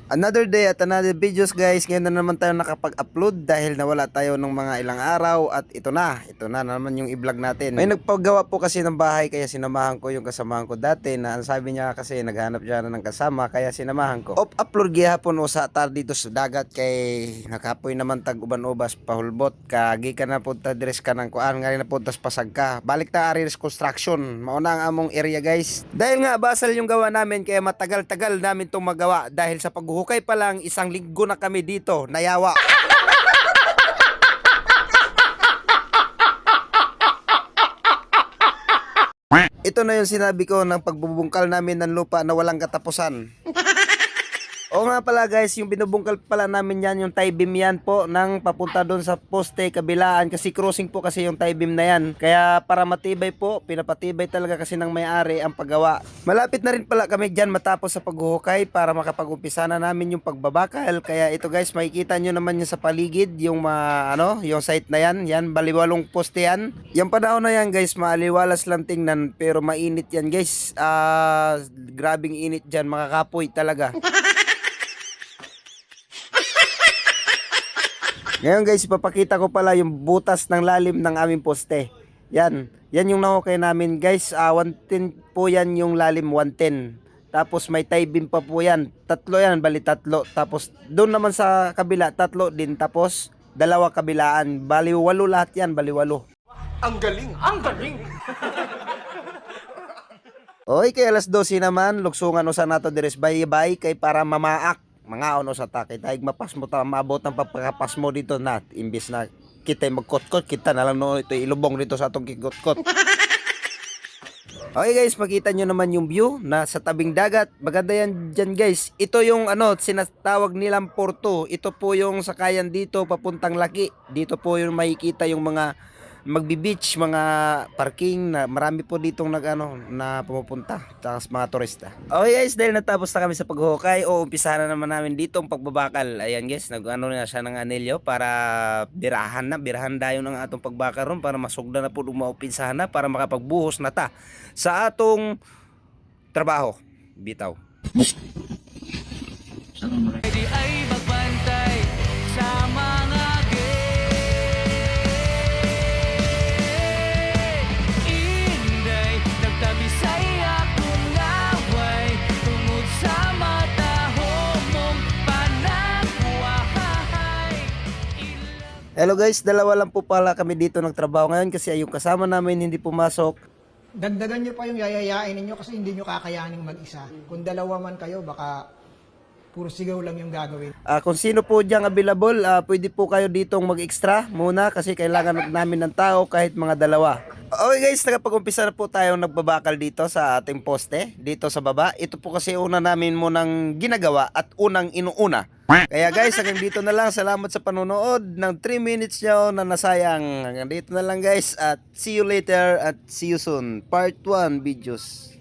Another day at another videos guys. Ngayon na naman tayo nakapag-upload dahil nawala tayo ng mga ilang araw at ito na naman yung i-vlog natin. May nagpagawa po kasi ng bahay kaya sinamahan ko yung kasamahan ko dati na ang sabi niya kasi naghanap siya ng kasama kaya sinamahan ko. Upload gihapon usa tar dito sa dagat kay nakapoy naman tag uban ubas pahulbot kagi ka na punta dires ka ng kuan nga na puntas pasag ka. Balik ta Aris Construction. Mauna ang among area guys. Dahil nga basal yung gawa namin kaya matagal-tagal namin itong magawa dahil sa paghuhukay pa lang isang linggo na kami dito nayawa. Ito na yung sinabi ko ng pagbubungkal namin ng lupa na walang katapusan. O nga pala guys, yung binubungkal pala namin yan, yung tie beam yan po, nang papunta doon sa poste kabilaan kasi crossing po kasi yung tie beam na yan. Kaya para matibay po, pinapatibay talaga kasi ng may-ari ang paggawa. Malapit na rin pala kami dyan matapos sa paghuhukay para makapag-umpisa na namin yung pagbabakal. Kaya ito guys, makikita nyo naman yung sa paligid, yung yung site na yan, yan baliwalong poste yan. Yung panahon na yan guys, maaliwalas lang tingnan pero mainit yan guys. Grabing init dyan, makakapoy talaga. Ngayon guys, ipapakita ko pala yung butas ng lalim ng aming poste. Yan yung nahukay namin guys. 110 po yan yung lalim, 110. Tapos may tie beam pa po yan. Tatlo yan, bali tatlo. Tapos doon naman sa kabila, tatlo din. Tapos dalawa kabilaan. Bali 8 lahat yan, bali 8. Ang galing! Ang galing! Oy, kay alas 12 naman, luksungan o sa nato deres bay-bay kay para mamaak. Mga ono sa takay dahil mapas mo ta maabot ang pagpakapas mo dito na imbis na kita magkotkot kita na lang no ito ilubong dito sa atong kikotkot. Okay guys, makita nyo naman yung view na sa tabing dagat. Maganda yan dyan guys. Ito yung sinatawag nilang Porto. Ito po yung sakayan dito papuntang Laki. Dito po yung makikita yung mga magbi-beach, mga parking na marami po ditong na pumupunta tapos mga turista. Okay guys, dahil natapos na kami sa paghuhukay, umpisahan na naman namin dito ang pagbabakal. Ayan guys, na siya ng anilyo para birahan dayon ang atong pagbakal ron para masugda na po umaupisahan na para makapagbuhos na ta sa atong trabaho. Bitaw. Di ay magbantay sa mga inday nagtabisay akong laway tungod sa matahong mong panagbuhay. Hello guys, dalawa lang po pala kami dito nagtrabaho ngayon kasi yung kasama namin hindi pumasok. Dagdagan nyo pa yung yayayain ninyo kasi hindi nyo kakayaning mag-isa. Kung dalawa man kayo, baka puro sigaw lang yung gagawin. Kung sino po diyang available, pwede po kayo ditong mag-extra muna kasi kailangan namin ng tao kahit mga dalawa. Okay guys, nakapag-umpisa na po tayong nagbabakal dito sa ating poste, dito sa baba. Ito po kasi una namin munang ginagawa at unang inuuna. Kaya guys, hanggang dito na lang. Salamat sa panonood ng 3 minutes nyo na nasayang. Hanggang dito na lang guys at see you later at see you soon. Part 1 videos.